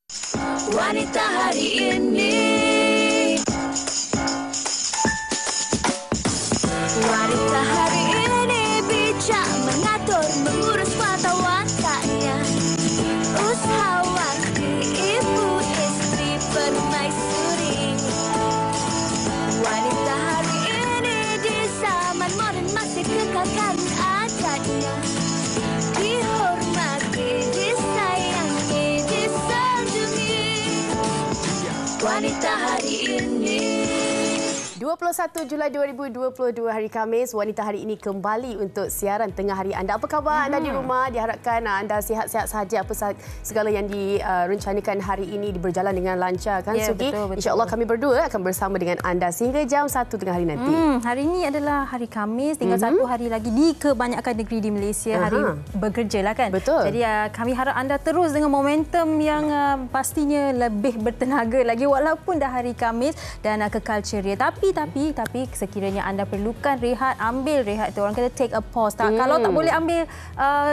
Wanita hari ini. Wanita hari ini bijak mengatur, mengurus mata wantanya. Usahawati, ibu, istri, permaisuri. Wanita hari ini di zaman modern masih kekalkan adatnya. Dihormati, disayangi, disanjungi. Wanita hari ini. 21 Julai 2022 hari Khamis, Wanita hari ini kembali untuk siaran tengah hari anda. Apa khabar anda di rumah? Diharapkan anda sihat-sihat saja. Apa segala yang direncanakan hari ini berjalan dengan lancar kan, Sugi? Betul. InsyaAllah kami berdua akan bersama dengan anda sehingga jam 1 tengah hari nanti. Hari ini adalah hari Khamis, tinggal satu hari lagi di kebanyakan negeri di Malaysia hari bekerja lah kan. Betul. Jadi kami harap anda terus dengan momentum yang pastinya lebih bertenaga lagi walaupun dah hari Khamis dan kekal ceria. Tapi sekiranya anda perlukan rehat, ambil rehat tu. Orang kata take a pause. Kalau tak boleh ambil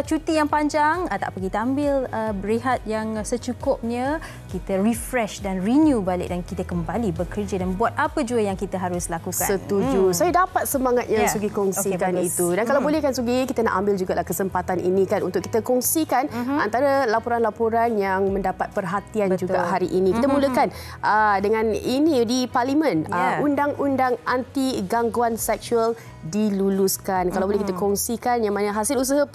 cuti yang panjang, tak apa, kita ambil rehat yang secukupnya, kita refresh dan renew balik dan kita kembali bekerja dan buat apa jua yang kita harus lakukan. Setuju. Saya dapat semangat yang Sugi kongsikan itu. Dan kalau boleh kan Sugi, kita nak ambil juga kesempatan ini kan untuk kita kongsikan antara laporan-laporan yang mendapat perhatian juga hari ini. Kita mulakan dengan ini di Parlimen. Undang-undang anti gangguan seksual diluluskan. Kalau boleh kita kongsikan yang mana hasil usaha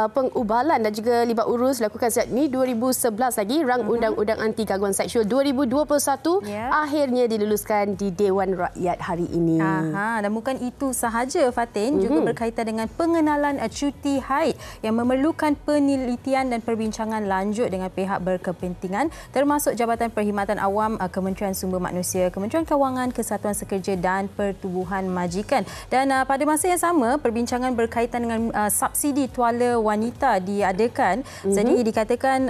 pengubalan dan juga libat urus dilakukan sejak ni 2011 lagi. Rang undang-undang anti gangguan seksual 2021 akhirnya diluluskan di Dewan Rakyat hari ini. Dan bukan itu sahaja, Fatin, juga berkaitan dengan pengenalan cuti haid yang memerlukan penelitian dan perbincangan lanjut dengan pihak berkepentingan termasuk Jabatan Perkhidmatan Awam, Kementerian Sumber Manusia, Kementerian Kewangan, Kesatuan Sekerja dan Pertubuhan Majikan. Dan pada masa yang sama, perbincangan berkaitan dengan subsidi tuala wanita diadakan. Jadi dikatakan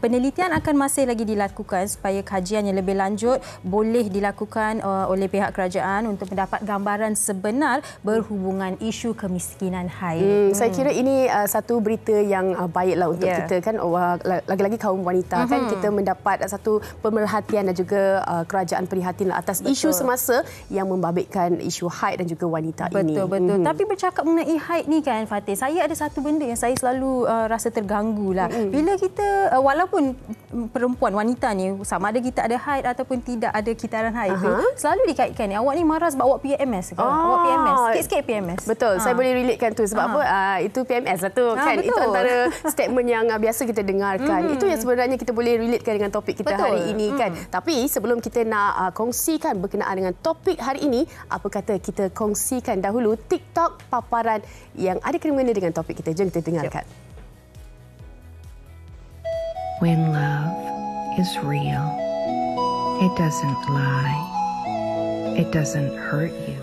penelitian akan masih lagi dilakukan supaya kajian yang lebih lanjut boleh dilakukan oleh pihak kerajaan untuk mendapat gambaran sebenar berhubungan isu kemiskinan haid. Saya kira ini satu berita yang baiklah untuk kita kan, lagi-lagi kaum wanita kan, kita mendapat satu pemerhatian dan juga kerajaan prihatin atas isu semasa yang membabitkan isu haid dan juga wanita ini. Betul. Tapi bercakap mengenai haid ni kan, Fatih, saya ada satu benda yang saya selalu rasa terganggu lah. Bila kita, walaupun perempuan, wanita ni, sama ada kita ada haid ataupun tidak ada kitaran haid tu, selalu dikaitkan, awak ni marah sebab awak PMS ke? Awak PMS. Sikit-sikit PMS. Betul. Saya boleh relatekan tu. Sebab apa? Itu PMS lah tu kan. Betul. Itu antara statement yang biasa kita dengarkan. Itu yang sebenarnya kita boleh relatekan dengan topik kita hari ini kan. Tapi sebelum kita nak kongsikan berkenaan dengan topik hari ini, apa kata kita kongsikan dahulu TikTok paparan yang ada kena-mengena dengan topik kita. Jom kita dengarkan. When love is real, it doesn't lie. It doesn't hurt you.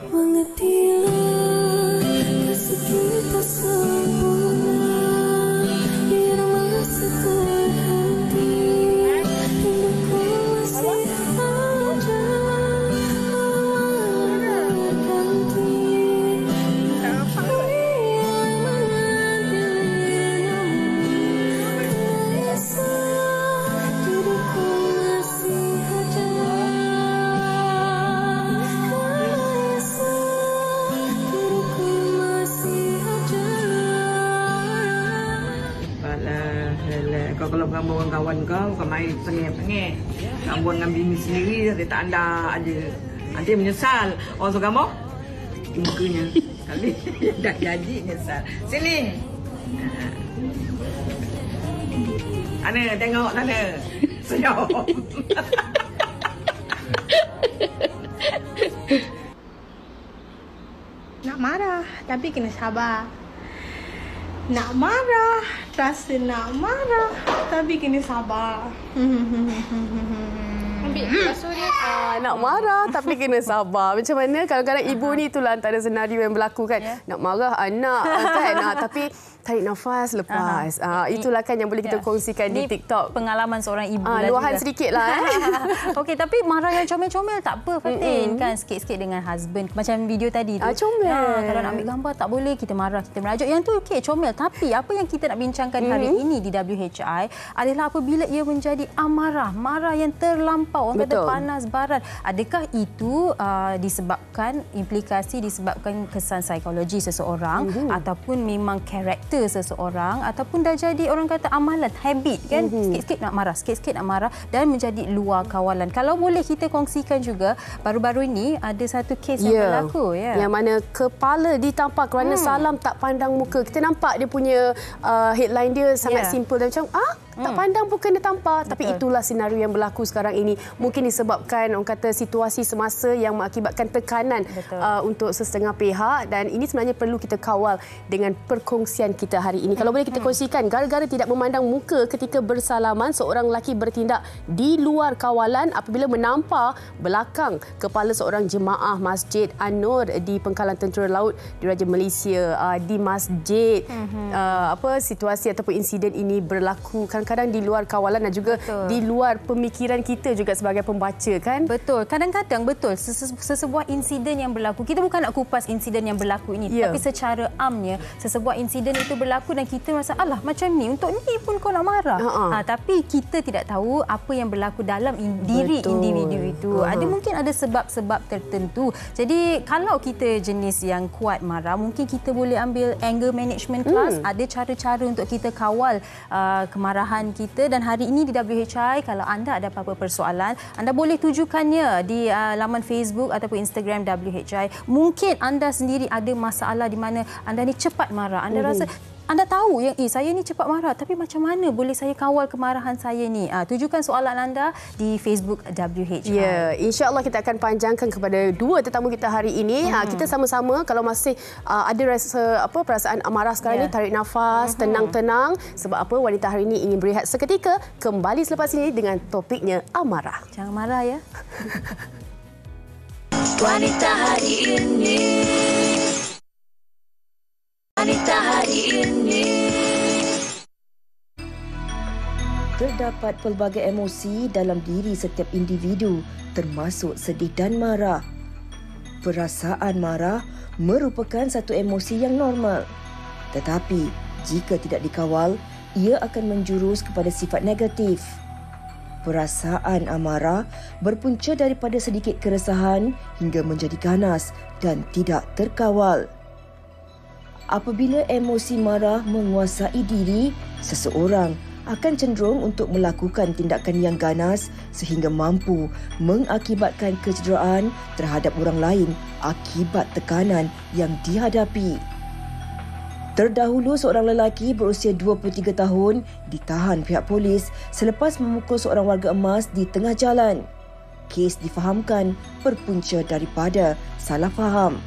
Kalau gambar orang kawan kau main pengek-pengek. Gambar dengan bini sendiri, dia tak ada aja. Nanti menyesal. Orang suka gambar? Mukanya. Kali dah jadi menyesal. Sini. Ana tengok sana. Senyum. Nak marah, tapi kena sabar. Nak marah, rasa nak marah, tapi kena sabar. Ambil basuh dia. Nak marah tapi kena sabar. Macam mana kadang-kadang ibu ni itulah antara senario yang berlaku kan. Nak marah anak kan. Tapi Tarik nafas, lepas. Itulah kan yang boleh kita kongsikan di TikTok. Pengalaman seorang ibu. Luahan sedikit lah. Okey, tapi marah yang comel-comel tak apa, Fatin. Kan sikit-sikit dengan husband. Macam video tadi tu. Comel. Kalau nak ambil gambar tak boleh, kita marah, kita merajuk. Yang tu okey, comel. Tapi apa yang kita nak bincangkan hari ini di WHI adalah apabila ia menjadi amarah. Marah yang terlampau. Orang kata panas baran. Adakah itu disebabkan, implikasi disebabkan kesan psikologi seseorang ataupun memang karakter seseorang ataupun dah jadi orang kata amalan, habit kan, sikit-sikit nak marah dan menjadi luar kawalan. Kalau boleh kita kongsikan juga, baru-baru ini ada satu kes yang berlaku yang mana kepala ditampak kerana salam tak pandang muka. Kita nampak dia punya headline dia sangat simple dan macam tak pandang pun kena tampar. Tapi itulah senario yang berlaku sekarang ini. Mungkin disebabkan orang kata situasi semasa yang mengakibatkan tekanan untuk sesetengah pihak, dan ini sebenarnya perlu kita kawal dengan perkongsian kita hari ini. Kalau boleh kita kongsikan, gara-gara tidak memandang muka ketika bersalaman, seorang lelaki bertindak di luar kawalan apabila menampar belakang kepala seorang jemaah Masjid An-Nur di Pangkalan Tentera Laut Diraja Malaysia. Di masjid, situasi ataupun insiden ini berlaku kadang-kadang di luar kawalan dan juga di luar pemikiran kita juga sebagai pembaca kan. Betul. Kadang-kadang sesebuah insiden yang berlaku, kita bukan nak kupas insiden yang berlaku ini, tapi secara amnya sesebuah insiden itu berlaku dan kita rasa alah macam ni, untuk ni pun kau nak marah. Tapi kita tidak tahu apa yang berlaku dalam diri individu itu. Mungkin ada sebab-sebab tertentu. Jadi kalau kita jenis yang kuat marah, mungkin kita boleh ambil anger management class. Ada cara-cara untuk kita kawal kemarahan kita, dan hari ini di WHI kalau anda ada apa-apa persoalan, anda boleh tujukannya di laman Facebook ataupun Instagram WHI. Mungkin anda sendiri ada masalah di mana anda ni cepat marah. Anda rasa anda tahu yang saya ni cepat marah, tapi macam mana boleh saya kawal kemarahan saya ni? Tujukan soalan anda di Facebook WHI. Ya, insya-Allah kita akan panjangkan kepada dua tetamu kita hari ini. Kita sama-sama kalau masih ada rasa perasaan amarah sekarang ni, tarik nafas, tenang-tenang. Sebab apa? Wanita hari ini ingin berehat seketika. Kembali selepas ini dengan topiknya amarah. Jangan marah ya. Wanita hari ini. Wanita hari ini. Terdapat pelbagai emosi dalam diri setiap individu, termasuk sedih dan marah. Perasaan marah merupakan satu emosi yang normal. Tetapi, jika tidak dikawal, ia akan menjurus kepada sifat negatif. Perasaan amarah berpunca daripada sedikit keresahan hingga menjadi ganas dan tidak terkawal. Apabila emosi marah menguasai diri, seseorang akan cenderung untuk melakukan tindakan yang ganas sehingga mampu mengakibatkan kecederaan terhadap orang lain akibat tekanan yang dihadapi. Terdahulu, seorang lelaki berusia 23 tahun ditahan pihak polis selepas memukul seorang warga emas di tengah jalan. Kes difahamkan berpunca daripada salah faham.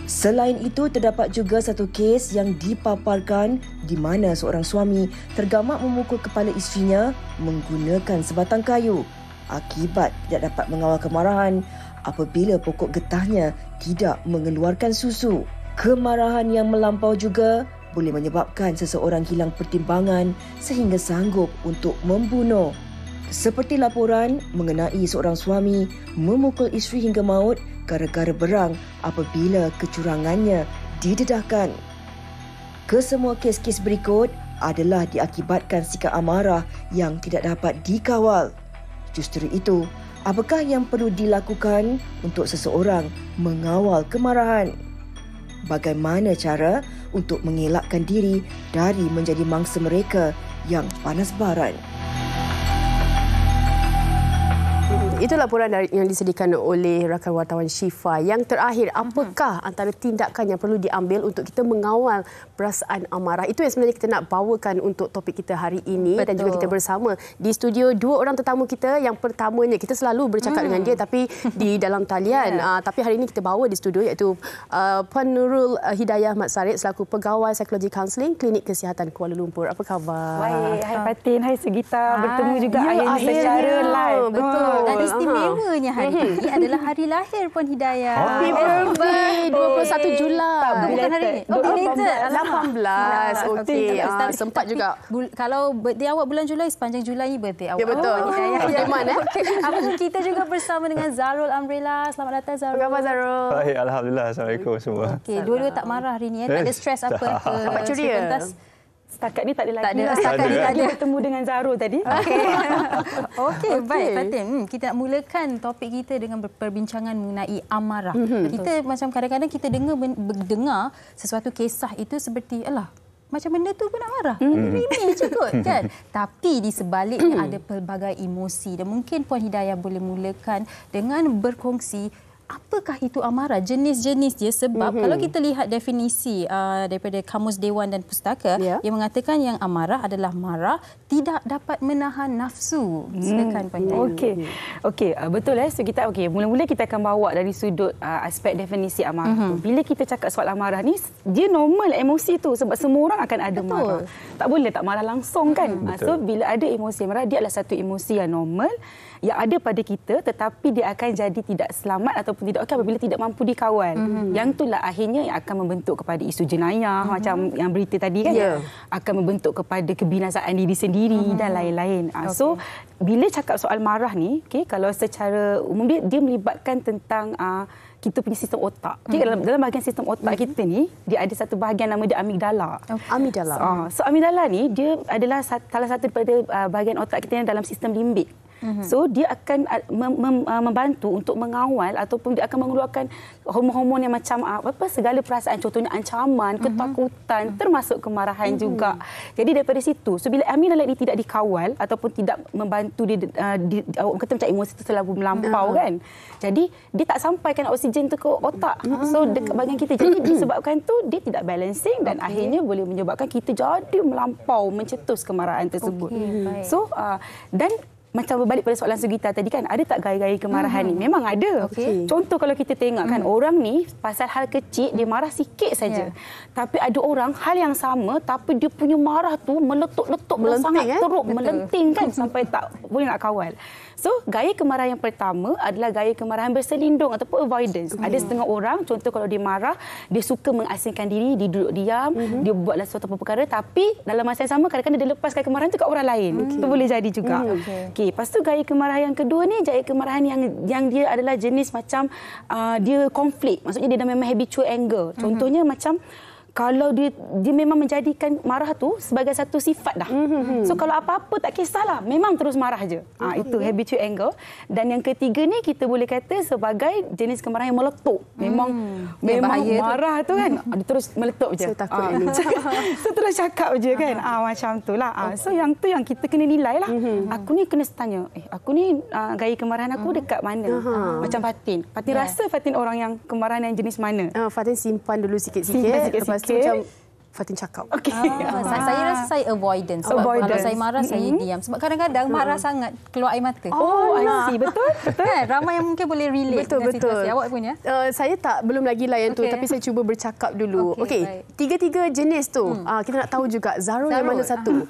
Selain itu, terdapat juga satu kes yang dipaparkan di mana seorang suami tergamak memukul kepala isterinya menggunakan sebatang kayu akibat tidak dapat mengawal kemarahan apabila pokok getahnya tidak mengeluarkan susu. Kemarahan yang melampau juga boleh menyebabkan seseorang hilang pertimbangan sehingga sanggup untuk membunuh. Seperti laporan mengenai seorang suami memukul isteri hingga maut gara-gara berang apabila kecurangannya didedahkan. Kesemua kes-kes berikut adalah diakibatkan sikap amarah yang tidak dapat dikawal. Justru itu, apakah yang perlu dilakukan untuk seseorang mengawal kemarahan? Bagaimana cara untuk mengelakkan diri dari menjadi mangsa mereka yang panas baran? Itu laporan yang disediakan oleh rakan wartawan Syifa. Yang terakhir, apakah antara tindakan yang perlu diambil untuk kita mengawal perasaan amarah? Itu yang sebenarnya kita nak bawakan untuk topik kita hari ini. Betul. Dan juga kita bersama di studio dua orang tetamu kita. Yang pertamanya, kita selalu bercakap dengan dia tapi di dalam talian. Tapi hari ini kita bawa di studio iaitu Puan Nurul Hidayah Mat Sarit selaku Pegawai Psikologi Kaunseling Klinik Kesihatan Kuala Lumpur. Apa khabar? Baik. Hai Fatin, hai Sugita. Bertemu juga hari ini secara live. Betul. Dan di istimewanya hari ini adalah hari lahir Puan Hidayah. Happy birthday 21 Julai. Bukan hari ini. Oh, belated. 18. Okey. Sempat juga. Kalau birthday awak bulan Julai, sepanjang Julai ni birthday awak. Ya, betul. Iman, Kita juga bersama dengan Zarul Amrila. Selamat datang, Zarul. Apa khabar, Zarul? Baik, Alhamdulillah. Assalamualaikum semua. Okey, dua-dua tak marah hari ni. Tak ada stres apa ke? Dapat ceria. Setakat ni tak ada lagi. Tak ada. Setakat ni tak ada. Bertemu dengan Zarul tadi. Okey, baik Fatin. Kita nak mulakan topik kita dengan perbincangan mengenai amarah. Kita macam kadang-kadang kita dengar sesuatu kisah itu seperti alah, macam benda tu pun nak marah. Remeh je kot kan. Tapi di sebaliknya ada pelbagai emosi dan mungkin Puan Hidayah boleh mulakan dengan berkongsi apakah itu amarah, jenis-jenis dia, sebab kalau kita lihat definisi daripada Kamus Dewan dan Pustaka, yang mengatakan yang amarah adalah marah tidak dapat menahan nafsu. Silakan Puan Hidayah. Okey, betul So kita mula-mula kita akan bawa dari sudut aspek definisi amarah. Bila kita cakap soal amarah ni, dia normal emosi tu sebab semua orang akan ada marah. Tak boleh tak marah langsung kan. So bila ada emosi marah, dia adalah satu emosi yang normal yang ada pada kita, tetapi dia akan jadi tidak selamat ataupun tidak okey apabila tidak mampu dikawal. Yang itulah akhirnya yang akan membentuk kepada isu jenayah macam yang berita tadi kan, akan membentuk kepada kebinasaan diri sendiri dan lain-lain. So bila cakap soal marah ni, kalau secara umum dia melibatkan tentang kita punya sistem otak. Dalam bahagian sistem otak kita ni, dia ada satu bahagian nama dia amigdala. Amigdala. So amigdala ni dia adalah salah satu daripada bahagian otak kita yang dalam sistem limbik. So dia akan membantu untuk mengawal ataupun dia akan mengeluarkan hormon-hormon yang macam segala perasaan, contohnya ancaman, ketakutan, termasuk kemarahan juga. Jadi daripada situ, so bila amigdala ini tidak dikawal ataupun tidak membantu dia, kata macam emosi itu terlalu melampau kan. Jadi dia tak sampaikan oksigen tu ke otak. So dekat bahagian kita, jadi disebabkan tu dia tidak balancing dan akhirnya boleh menyebabkan kita jadi melampau mencetus kemarahan tersebut. So dan macam berbalik pada soalan Sugita tadi kan, ada tak gaya-gaya kemarahan ni? Memang ada. Contoh kalau kita tengok kan, orang ni pasal hal kecil dia marah sikit saja. Tapi ada orang hal yang sama tapi dia punya marah tu meletup-letup, sangat teruk, melenting kan sampai tak boleh nak kawal. So, gaya kemarahan yang pertama adalah gaya kemarahan berselindung ataupun avoidance. Ada setengah orang, contoh kalau dia marah, dia suka mengasingkan diri, dia duduk diam, dia buatlah sesuatu perkara, tapi dalam masa yang sama kadang-kadang dia lepaskan kemarahan itu kat orang lain. Itu boleh jadi juga. Lepas tu gaya kemarahan yang kedua ni, gaya kemarahan yang dia adalah jenis macam dia konflik. Maksudnya dia dah memang habitual anger. Contohnya macam kalau dia memang menjadikan marah tu sebagai satu sifat dah. So kalau apa-apa tak kisahlah, memang terus marah je. Itu habitual anger. Dan yang ketiga ni kita boleh kata sebagai jenis kemarahan yang meletup. Memang marah tu kan, dia terus meletup je. Saya takut ini. So terus cakap je kan. Macam tu lah. So yang tu yang kita kena nilai lah. Aku ni kena tanya, aku ni gaya kemarahan aku dekat mana? Macam Fatin. Fatin rasa Fatin orang yang kemarahan yang jenis mana? Fatin simpan dulu sikit-sikit. Lepas tu macam Fatin cakap. Saya rasa saya avoidance. Sebab kalau saya marah, saya diam. Sebab kadang-kadang marah sangat keluar air mata. I see. Betul. Kan? Ramai yang mungkin boleh relate dengan situasi. Awak pun ya? Saya belum lagi layan tu, tapi saya cuba bercakap dulu. Tiga-tiga jenis tu. Kita nak tahu juga Zarul yang mana satu?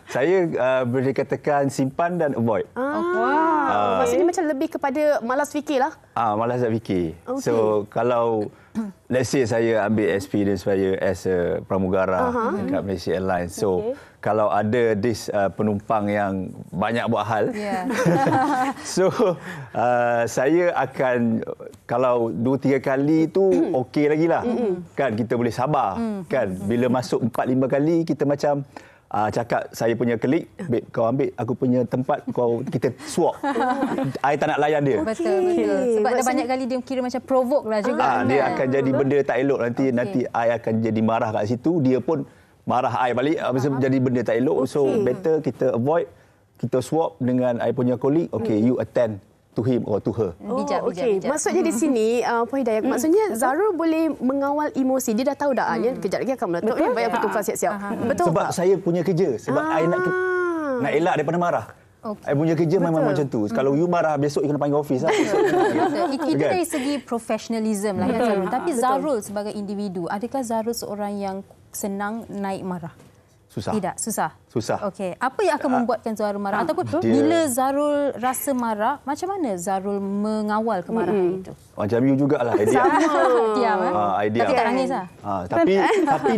Saya boleh katakan simpan dan avoid. Maksudnya macam lebih kepada malas fikirlah. Malas nak fikir. So kalau let's say saya ambil experience saya as a pramugara dekat Malaysia Airlines. So kalau ada penumpang yang banyak buat hal, so saya akan, kalau 2-3 kali tu okey lagi lah. Kan kita boleh sabar. Kan bila masuk 4-5 kali kita macam cakap saya punya klik, babe, kau ambil aku punya tempat, kita swap. I tak nak layan dia. Betul. Sebab dah banyak kali dia kira macam provoke lah juga. Dia akan jadi benda tak elok nanti I akan jadi marah kat situ, dia pun marah I balik, jadi benda tak elok. So better kita avoid, kita swap dengan I punya colleague. You attend to him or to her. Bijak. Maksudnya di sini, Puan Hidayah, maksudnya Zarul boleh mengawal emosi. Dia dah tahu dah, kejap lagi akan meletup. Dia bayar bertukar siap-siap. Betul. Sebab saya punya kerja. Sebab I nak elak daripada marah. I punya kerja memang macam tu. Kalau you marah, besok you kena panggil office lah. Itu dari segi profesionalism lah. Tapi Zarul sebagai individu, adakah Zarul seorang yang senang naik marah? Susah. Tidak, susah. Susah. Okey. Apa yang akan membuatkan Zarul marah? Ataupun bila Zarul rasa marah, macam mana Zarul mengawal kemarahan itu? Macam you jugalah idea. Diam, idea. Tapi tak nangis lah. Tapi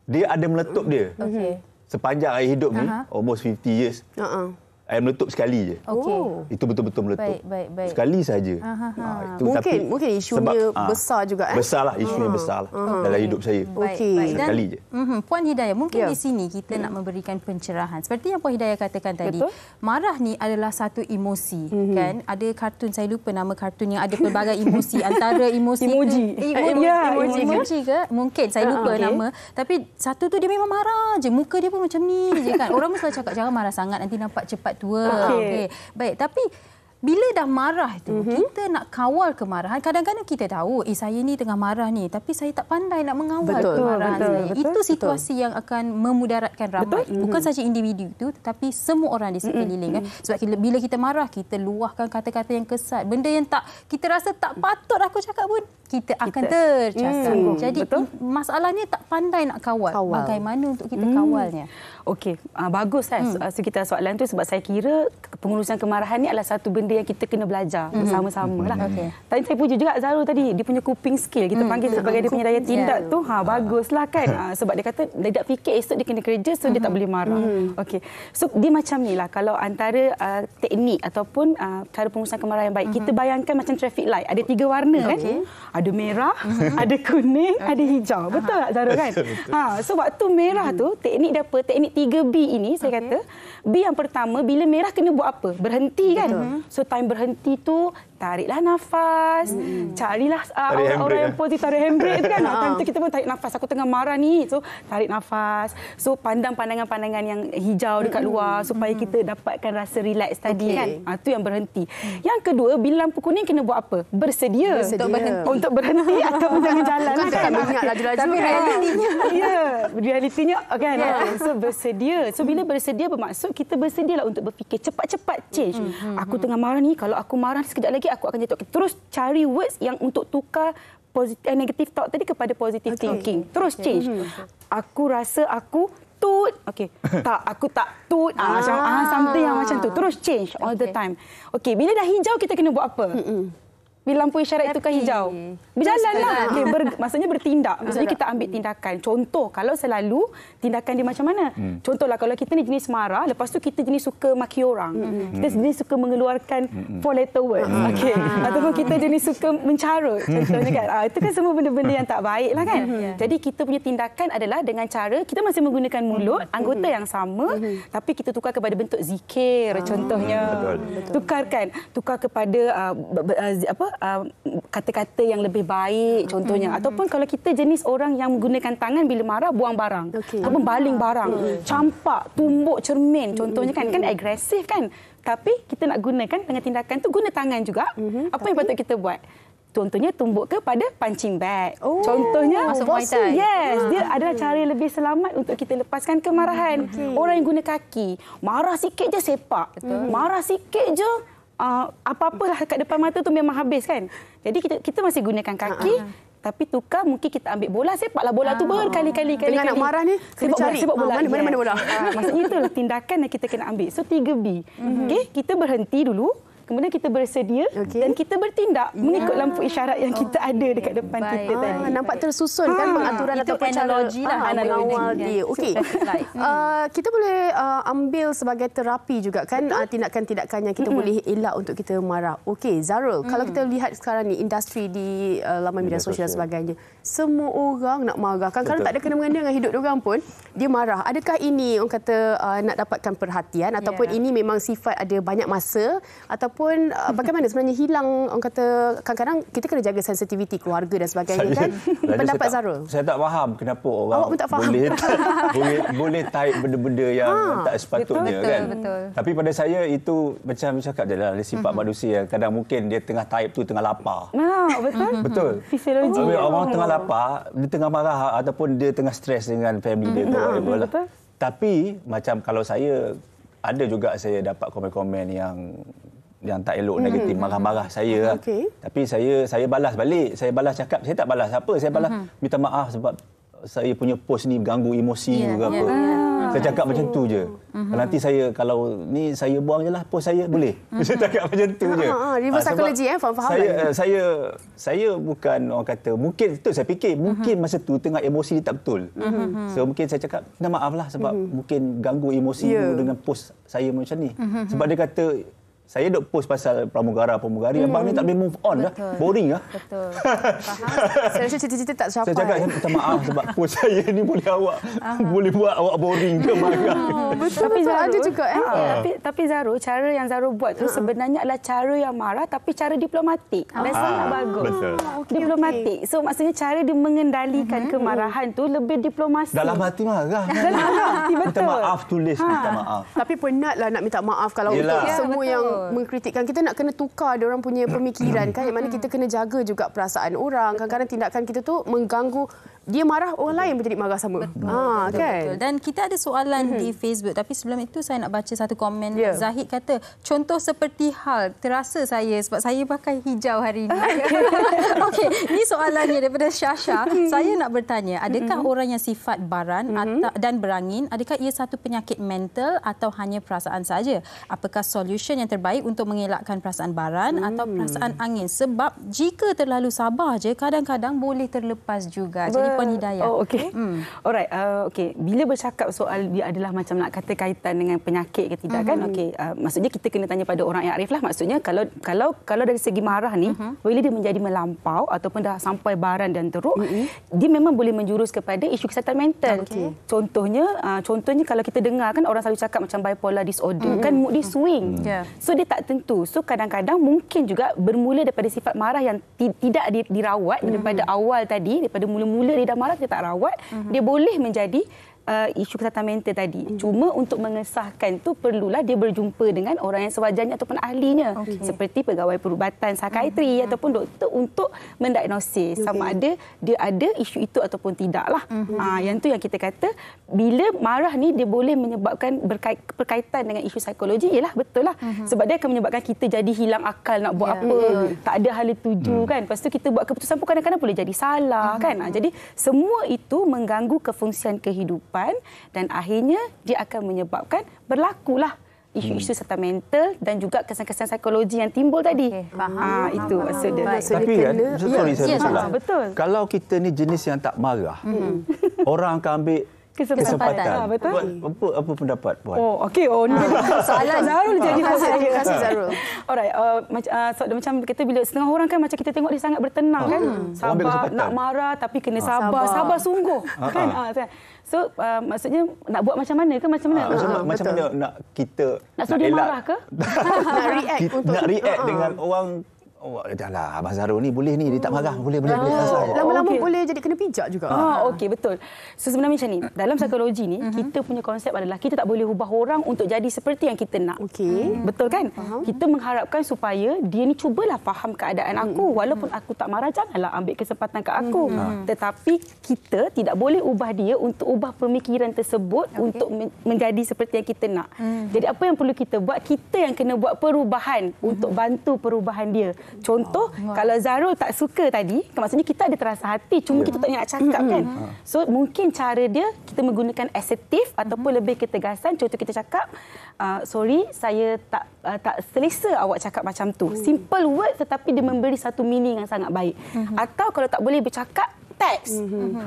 dia ada meletup dia. Okey. Sepanjang air hidup ni, almost 50 years. Air meletup sekali je. Itu betul-betul meletup. Baik. Sekali saja. Mungkin isunya besar juga. Besarlah, isunya besar dalam hidup saya. Sekali je. Puan Hidayah, mungkin di sini kita nak memberikan pencerahan. Seperti yang Puan Hidayah katakan tadi, marah ni adalah satu emosi. Kan? Ada kartun, saya lupa nama kartun yang ada pelbagai emosi. Antara emosi emoji ke? Mungkin, saya lupa nama. Tapi satu tu dia memang marah je. Muka dia pun macam ni je kan. Orang mesti cakap jangan marah sangat, nanti nampak cepat tua. Okey. Baik, tapi bila dah marah tu, kita nak kawal kemarahan. Kadang-kadang kita tahu, saya ni tengah marah ni, tapi saya tak pandai nak mengawal kemarahan saya. Itu situasi yang akan memudaratkan ramai. Bukan saja individu itu, tetapi semua orang di sekeliling. Kan? Sebab bila kita marah, kita luahkan kata-kata yang kesat. Benda yang kita rasa tak patut aku cakap pun, kita akan tercakap. Jadi masalahnya tak pandai nak kawal. Bagaimana untuk kita kawalnya? Okey, bagus kan sekitar soalan tu, sebab saya kira pengurusan kemarahan ni adalah satu benda yang kita kena belajar bersama-sama lah. Tadi saya puji juga Zarul tadi, dia punya coping skill, kita panggil sebagai dia punya daya tindak tu, baguslah kan. Sebab dia kata dia tak fikir esok dia kena kerja, so dia tak boleh marah. Okey, so dia macam ni lah, kalau antara teknik ataupun cara pengurusan kemarahan yang baik, kita bayangkan macam traffic light, ada 3 warna kan. Ada merah, ada kuning, ada hijau. Betul tak Zarul kan? So waktu merah tu, teknik dia apa? Teknik 3B ini saya kata. B yang pertama, bila merah kena buat apa? Berhenti kan? So time berhenti tu, tariklah nafas, carilah orang yang positif, tarik handbrake kan. Time tu kita pun tarik nafas. Aku tengah marah ni, so tarik nafas. So pandang pandangan-pandangan yang hijau dekat luar supaya kita dapatkan rasa relax tadi kan. Tu yang berhenti. Yang kedua, bila lampu kuning kena buat apa? Bersedia. Untuk berhenti ataupun jangan jalan. Kan minyak laju-laju. Tapi realitinya kan. So bersedia. So bila bersedia bermaksud kita bersedialah untuk berfikir cepat-cepat change. Aku tengah marah ni, kalau aku marah sekejap lagi aku akan jatuh. Terus cari words yang untuk tukar negative thought tadi kepada positive thinking. Terus change. Aku rasa aku tut. Okey. Tak, aku tak tut. Macam something yang macam tu. Terus change all the time. Okey, bila dah hijau kita kena buat apa? Bila lampu isyarat itu kan hijau, berjalanlah. Maksudnya bertindak. Maksudnya kita ambil tindakan. Contoh, kalau selalu tindakan dia macam mana? Contohlah, kalau kita ni jenis marah, lepas tu kita jenis suka maki orang. Kita jenis suka mengeluarkan 4-letter words. Ataupun kita jenis suka mencarut. Contohnya kan. Itu kan semua benda-benda yang tak baik lah kan. Jadi kita punya tindakan adalah dengan cara, kita masih menggunakan mulut, anggota yang sama, tapi kita tukar kepada bentuk zikir. Contohnya. Tukar kepada kata-kata yang lebih baik contohnya. Ataupun kalau kita jenis orang yang menggunakan tangan bila marah, buang barang ataupun baling barang, campak, tumbuk cermin contohnya kan agresif kan. Tapi kita nak gunakan dengan tindakan tu, guna tangan juga. Apa yang patut kita buat? Contohnya tumbuk kepada punching bag. Contohnya boxing. Dia adalah cara yang lebih selamat untuk kita lepaskan kemarahan. Orang yang guna kaki, marah sikit je sepak. Marah sikit je apa-apalah kat depan mata tu memang habis kan. Jadi kita masih gunakan kaki, tapi tukar mungkin kita ambil bola, sepaklah bola tu berkali-kali. Dengan nak marah ni kena cari sepak bola. Mana bola. Maksudnya itulah tindakan yang kita kena ambil. So 3B. Okey, kita berhenti dulu. Kemudian kita bersedia dan kita bertindak mengikut lampu isyarat yang kita ada dekat depan kita tadi. Nampak tersusun kan pengaturan ataupun analogi lah mengawal dia. Okey. Kita boleh ambil sebagai terapi juga kan tindakan-tindakan yang kita boleh elak untuk kita marah. Okey, Zarul, kalau kita lihat sekarang ni industri di laman media sosial dan sebagainya, semua orang nak marah kan, kerana tak ada kena-mengena dengan hidup diorang pun dia marah. Adakah ini orang kata nak dapatkan perhatian ataupun ini memang sifat ada banyak masa ataupun bagaimana sebenarnya hilang, orang kata kadang-kadang kita kena jaga sensitiviti keluarga dan sebagainya kan. Pendapat Zarul? Saya tak faham kenapa orang boleh type benda-benda yang tak sepatutnya kan. Tapi pada saya itu macam cakap je lah, sifat manusia. Kadang mungkin dia tengah type tu tengah lapar. Betul. Fisiologi. Orang tengah lapar, dia tengah marah ataupun dia tengah stres dengan family dia. Tapi macam kalau saya, ada juga saya dapat komen-komen yang tak elok, negatif, marah-marah saya. Tapi saya balas balik. Saya balas cakap, saya tak balas apa. Saya balas minta maaf sebab saya punya post ni ganggu emosi ke apa. Saya cakap macam tu je. Nanti kalau ni saya buang je lah post saya, boleh. Saya cakap macam tu je. Reverse psychology, faham-faham. Saya bukan orang kata, mungkin betul saya fikir, mungkin masa tu tengah emosi dia tak betul. So mungkin saya cakap, minta maaf lah sebab mungkin ganggu emosi dengan post saya macam ni. Sebab dia kata, saya duk post pasal pramugari, abang ni tak boleh move on dah. Boring lah. Betul. Faham. Saya rasa cita-cita tak tercapai. Saya cakap, minta maaf sebab post saya ni boleh buat awak boring ke marah. Betul ada juga. Tapi Zaro, cara yang Zaro buat tu sebenarnya adalah cara yang marah tapi cara diplomatik. Dan sangat bagus. Betul. Diplomatik. So maksudnya cara dia mengendalikan kemarahan tu lebih diplomasi. Dalam hati marah. Dalam hati, betul. Minta maaf, tulis minta maaf. Tapi penatlah nak minta maaf kalau untuk semua yang mengkritikkan. Kita nak kena tukar dia orang punya pemikiran kan, yang mana kita kena jaga juga perasaan orang. Kadang-kadang tindakan kita tu mengganggu, dia marah, orang lain menjadi marah sama. Betul. Kan? Dan kita ada soalan di Facebook, tapi sebelum itu saya nak baca satu komen. Zahid kata, contoh seperti hal terasa saya sebab saya pakai hijau hari ini. Okey, ini soalannya daripada Syasha. Saya nak bertanya, adakah orang yang sifat baran dan berangin, adakah ia satu penyakit mental atau hanya perasaan saja? Apakah solution yang terbaik untuk mengelakkan perasaan baran atau perasaan angin? Sebab jika terlalu sabar je, kadang-kadang boleh terlepas juga. Jadi Puan Hidayah. Oh, okey. Alright. Okey. Bila bercakap soal dia adalah macam nak kata kaitan dengan penyakit ke tidak kan? Okey. Maksudnya kita kena tanya pada orang yang arif lah. Maksudnya kalau dari segi marah ni, bila dia menjadi melampau ataupun dah sampai baran dan teruk, dia memang boleh menjurus kepada isu kesihatan mental. Contohnya kalau kita dengar kan orang selalu cakap macam bipolar disorder kan, mood dia swing. So dia tak tentu. So kadang-kadang mungkin juga bermula daripada sifat marah yang tidak dirawat daripada awal tadi, daripada mula-mula dia dah marah, dia tak rawat, dia boleh menjadi isu kesihatan mental tadi. Cuma untuk mengesahkan tu perlulah dia berjumpa dengan orang yang sewajarnya ataupun ahlinya. Seperti pegawai perubatan, psikiatri ataupun doktor untuk mendiagnosis sama ada dia ada isu itu ataupun tidaklah. Yang tu yang kita kata bila marah ni dia boleh menyebabkan berkaitan dengan isu psikologi, ialah betul lah. Sebab dia akan menyebabkan kita jadi hilang akal nak buat apa, tak ada hala tuju kan. Lepas tu kita buat keputusan pun kadang-kadang boleh jadi salah kan. Jadi semua itu mengganggu kefungsian kehidupan dan akhirnya dia akan menyebabkan berlakulah isu-isu kesihatan mental dan juga kesan-kesan psikologi yang timbul tadi. Itu maksud dia. Tapi kan, saya salah. Betul. Kalau kita ni jenis yang tak marah, orang akan ambil kesempatan. Betul. Apa pendapat Puan? Okey. Ni soalan Zarul jadi saya. Terima kasih Zarul. Alright, macam kita bila setengah orang kan macam kita tengok dia sangat bertenang kan. Sabar, nak marah tapi kena sabar sungguh kan. So maksudnya nak buat macam mana ke macam mana? Macam mana nak kita nak suruh dia marah ke? Nak react dengan orang. Janganlah Abang Zarul ni boleh ni, dia tak marah, boleh selesai. Lama-lama boleh jadi kena pijak juga. Okey, betul. So sebenarnya macam ni, dalam psikologi ni kita punya konsep adalah kita tak boleh ubah orang untuk jadi seperti yang kita nak. Betul kan? Kita mengharapkan supaya dia ni cubalah faham keadaan aku, walaupun aku tak marah, janganlah ambil kesempatan kat aku. Tetapi kita tidak boleh ubah dia untuk ubah pemikiran tersebut untuk menjadi seperti yang kita nak. Jadi apa yang perlu kita buat, kita yang kena buat perubahan untuk bantu perubahan dia. Contoh, kalau Zarul tak suka tadi, maksudnya kita ada terasa hati, cuma kita tak nak cakap kan. So mungkin cara dia, kita menggunakan asertif ataupun lebih ketegasan. Contoh kita cakap, sorry, saya tak selesa awak cakap macam tu. Simple word tetapi dia memberi satu meaning yang sangat baik. Atau kalau tak boleh bercakap, teks.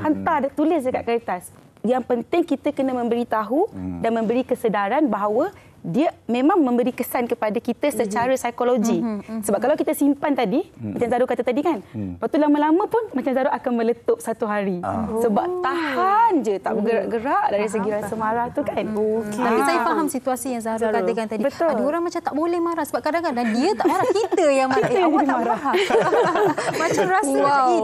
Hantar, tulis dekat kertas. Yang penting kita kena memberitahu dan memberi kesedaran bahawa dia memang memberi kesan kepada kita secara psikologi. Sebab kalau kita simpan tadi, macam Zarul kata tadi kan, lepas tu lama-lama pun macam Zarul akan meletup satu hari. Sebab tahan je, tak bergerak-gerak dari segi rasa marah tu kan. Tapi saya faham situasi yang Zarul katakan tadi. Ada orang macam tak boleh marah sebab kadang-kadang dia tak marah, kita yang marah. Awak tak marah. Macam rasa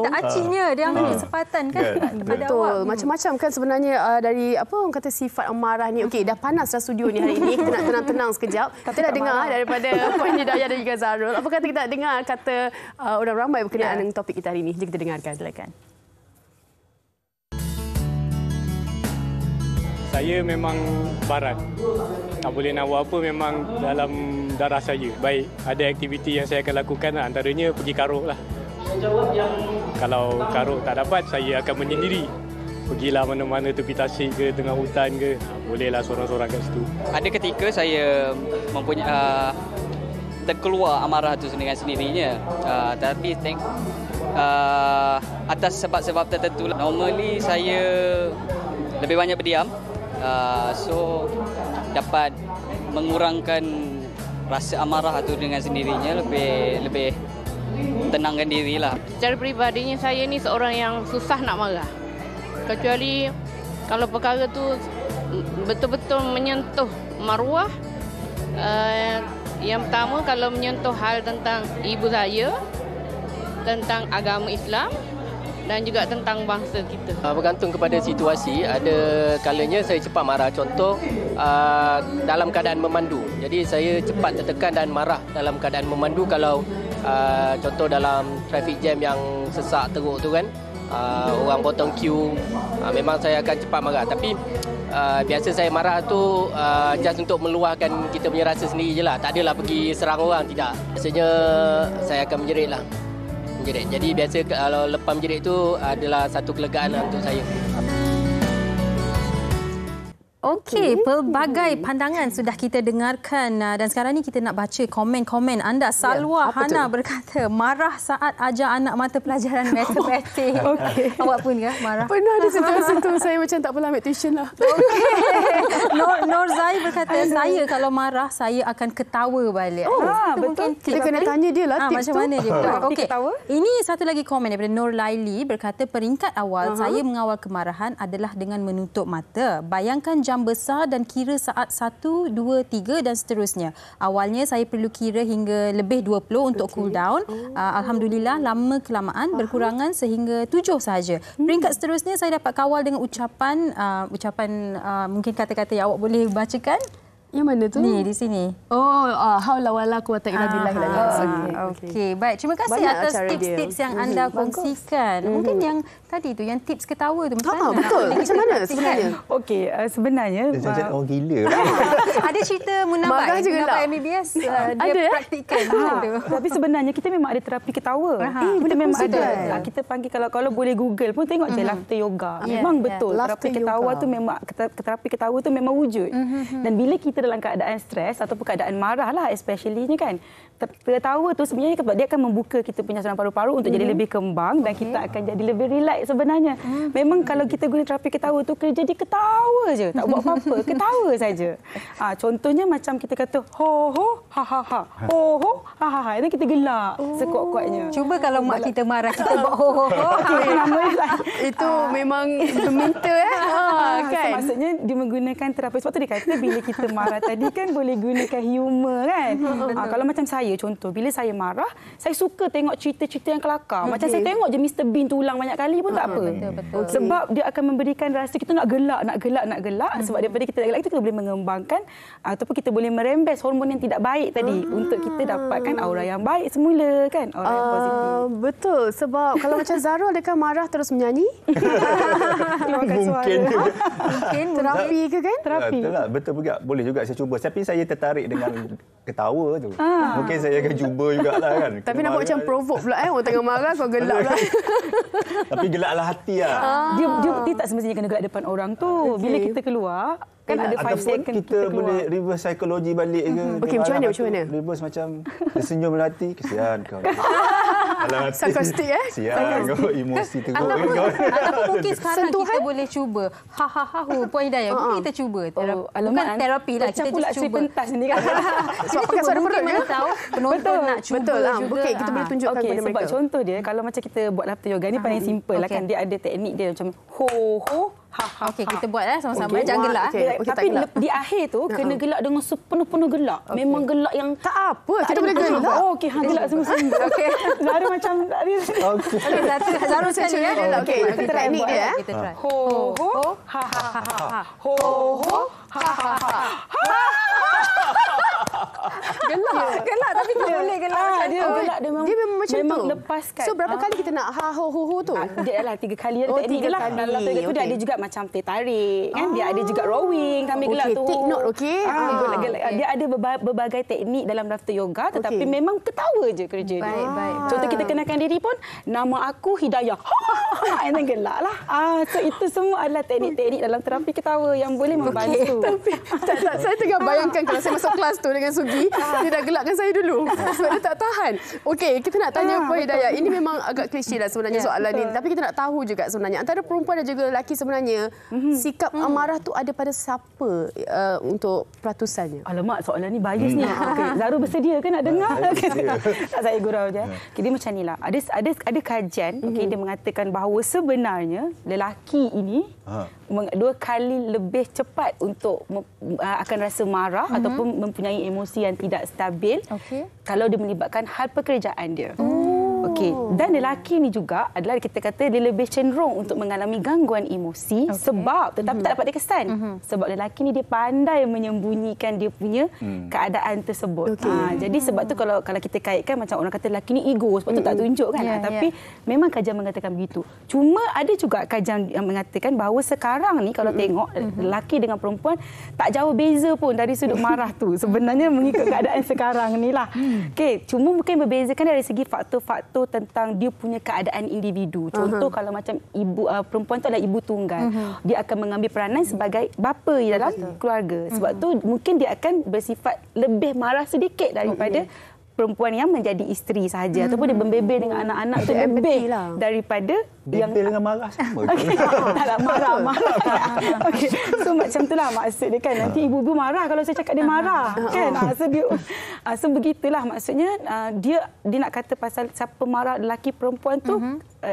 tak aciknya dia ambil kesempatan kan. Betul. Macam-macam kan sebenarnya dari apa orang kata sifat amarah ni. Okey, dah panas dah studio ni hari ini. Kita nak tenang-tenang sekejap. Kita dah dengar daripada Puan Hidayah dan juga Zarul. Apa kata kita nak dengar kata orang ramai berkenaan dengan topik kita hari ini. Jom kita dengarkan. Silakan. Saya memang barat. Tak boleh nak buat apa, memang dalam darah saya. Baik, ada aktiviti yang saya akan lakukan, antaranya pergi karuk lah. Kalau karuk tak dapat, saya akan menyendiri. pergilah mana-mana tepi tasik ke, tengah hutan ke, bolehlah seorang-seorang kat situ. Ada ketika saya mempunyai terkeluar amarah tu dengan sendirinya. Tapi atas sebab-sebab tertentu, normally saya lebih banyak berdiam. So dapat mengurangkan rasa amarah tu dengan sendirinya, lebih tenangkan dirilah. Secara peribadinya saya ni seorang yang susah nak marah. Kecuali kalau perkara tu betul-betul menyentuh maruah. Yang pertama, kalau menyentuh hal tentang ibu saya, tentang agama Islam dan juga tentang bangsa kita. Bergantung kepada situasi, ada kalanya saya cepat marah. Contoh, dalam keadaan memandu. Jadi saya cepat tertekan dan marah dalam keadaan memandu. Kalau contoh dalam traffic jam yang sesak teruk tu kan, orang potong queue, memang saya akan cepat marah. Tapi biasa saya marah tu just untuk meluahkan kita punya rasa sendiri je lah. Tak adalah pergi serang orang, tidak. Biasanya saya akan menjerit lah. Jadi biasa kalau lepas menjerit tu adalah satu kelegaan lah untuk saya. Okey, pelbagai pandangan sudah kita dengarkan dan sekarang ni kita nak baca komen-komen anda. Salwa Hana berkata, marah saat ajar anak mata pelajaran matematik. Okey. Awak pun ke marah? Pernah ada sentuh-sentuh saya macam tak perlu ambil tuition lah. Okey. Nur Zai berkata, saya kalau marah saya akan ketawa balik. Betul. Kita kena tanya dia lah tips macam tu. mana dia buat. Okey. Ini satu lagi komen daripada Nur Laili berkata, peringkat awal saya mengawal kemarahan adalah dengan menutup mata. Bayangkan jam besar dan kira saat 1, 2, 3 dan seterusnya. Awalnya saya perlu kira hingga lebih 20 untuk cool down. Alhamdulillah lama kelamaan berkurangan sehingga 7 sahaja. Peringkat seterusnya saya dapat kawal dengan ucapan mungkin kata-kata yang awak boleh bacakan. Yang mana tu? Ni, di sini. Haula wala quwata illa billah. Okey, baik. Terima kasih banyak atas tips-tips yang anda kongsikan. Mungkin yang tadi tu, yang tips ketawa tu. Betul. Macam mana sebenarnya? Okey, sebenarnya... Macam orang gila. Ada cerita Munabai MBBS. Dia praktikkan. Tapi sebenarnya kita memang ada terapi ketawa. Kita memang ada. Kita panggil, kalau boleh Google pun tengok je laughter yoga. Memang betul. Terapi ketawa tu memang, terapi ketawa tu memang wujud. Dan bila kita dalam keadaan stres ataupun keadaan marah lah especially-nya kan, tertawa tu sebenarnya dia akan membuka kita punya saluran paru-paru untuk jadi lebih kembang dan kita akan jadi lebih relax sebenarnya. Memang kalau kita guna terapi ketawa tu kerja dia ketawa je, tak buat apa-apa, ketawa saja. Contohnya macam kita kata ho ho ha ha ha, ho ho ha ha ha, itu kita gelak sekuat-kuatnya. Cuba kalau mak kita marah kita buat ho ho ho. Itu memang minta kan. Maksudnya dia menggunakan terapi, sebab tu dia kata bila kita marah tadi kan boleh gunakan humor kan. Kalau macam saya contoh, bila saya marah, saya suka tengok cerita-cerita yang kelakar. Macam saya tengok je Mr. Bean tu ulang banyak kali pun tak apa. Betul. Sebab dia akan memberikan rasa kita nak gelak. Sebab daripada kita gelak itu kita boleh mengembangkan ataupun kita boleh merembes hormon yang tidak baik tadi untuk kita dapatkan aura yang baik semula kan, aura yang positif. Betul. Sebab kalau macam Zarul dia kan marah terus menyanyi. Mungkin terapi ke kan? Terapi. Betul juga. Boleh juga saya cuba. Tapi saya tertarik dengan ketawa tu. Mungkin saya akan cuba jugalah kan. Tapi nampak macam provoke pula orang tengah marah kau gelak pula. Tapi gelaklah hati lah. Dia tak semestinya kena gelak depan orang tu. Bila kita keluar kan ada 5 second kita boleh reverse psikologi balik ke. Okey, macam mana? Reverse macam dia senyum dalam hati, kesian kau. Sarkastik Sian kau, emosi tu. Ataupun mungkin sekarang kita boleh cuba. Ha ha ha hu, Puan Hidayah. Mungkin kita cuba. Bukan terapi lah, kita just cuba. Pentas ni kan. Sebab pakai suara perut mana tahu penonton nak cuba juga. Okey, kita boleh tunjukkan kepada mereka. Sebab contoh dia, kalau macam kita buat laughter yoga ni paling simple lah kan. Dia ada teknik dia macam ho ho ha ha. Okey, kita buat sama-sama. Jangan gelak. Tapi di akhir tu kena gelak dengan sepenuh-penuh gelak. Memang gelak yang tak apa. Kita boleh gelak. Okey, gelak semua-semua. Okey. Zara macam okey. Zara sekali ya. Okey, teknik dia. Kita try. Ho ho ha ha ha. Ho ho ha ha ha. Gelak tapi tak boleh gelak macam dia tu. gelak dia memang macam memang tu. lepaskan. So berapa kali kita nak ha ho ho ho tu? Dia adalah 3 kali teknik 3 lah. kali. Dalam teknik tu dia ada juga macam tarik kan. Dia ada juga rowing sambil gelak tu. Take note, okey. Dia ada berbagai teknik dalam daftar yoga tetapi memang ketawa je kerja dia. Baik. Contoh kita kenalkan diri pun, nama aku Hidayah. And then gelak lah. So itu semua adalah teknik-teknik dalam terapi ketawa yang boleh membantu. Tapi saya tengah bayangkan kalau saya masuk kelas tu dengan Sugi, dia dah gelakkan saya dulu sebab dia tak tahan. Okey, kita nak tanya Puan Hidayah. Ini memang agak klise dah sebenarnya soalan ni, tapi kita nak tahu juga sebenarnya antara perempuan dan juga lelaki sebenarnya sikap amarah tu ada pada siapa untuk peratusannya? Alamak, soalan ni bias ni. Okay. Zarul bersedia ke nak dengar? Tak, saya gurau je. Okay, dia macam inilah. Ada kajian dia mengatakan bahawa sebenarnya lelaki ini 2 kali lebih cepat untuk akan rasa marah ataupun mempunyai emosi yang tidak stabil kalau dia melibatkan hal pekerjaan dia. Okey, dan lelaki ni juga adalah kita kata dia lebih cenderung untuk mengalami gangguan emosi sebab tetapi tak dapat dikesan. Sebab lelaki ni dia pandai menyembunyikan dia punya keadaan tersebut. Jadi sebab tu kalau kita kaitkan macam orang kata lelaki ni ego sebab tu tak tunjuk kan. Tapi memang kajian mengatakan begitu. Cuma ada juga kajian yang mengatakan bahawa sekarang ni kalau tengok lelaki dengan perempuan tak jauh beza pun dari sudut marah tu. Sebenarnya mengikut keadaan sekarang ni lah. Okey, cuma mungkin berbezakan dari segi faktor-faktor tentang dia punya keadaan individu. Contoh kalau macam ibu perempuan tu adalah ibu tunggal. Dia akan mengambil peranan sebagai bapa dalam keluarga. Sebab tu mungkin dia akan bersifat lebih marah sedikit daripada perempuan yang menjadi isteri sahaja ataupun dia membebel dengan anak-anak tu lebih daripada yang dengan marah sama. Taklah marah. Okey. So macam itulah maksud dia kan. Nanti ibu-ibu marah kalau saya cakap dia marah kan. So begitulah maksudnya dia nak kata pasal siapa marah lelaki perempuan tu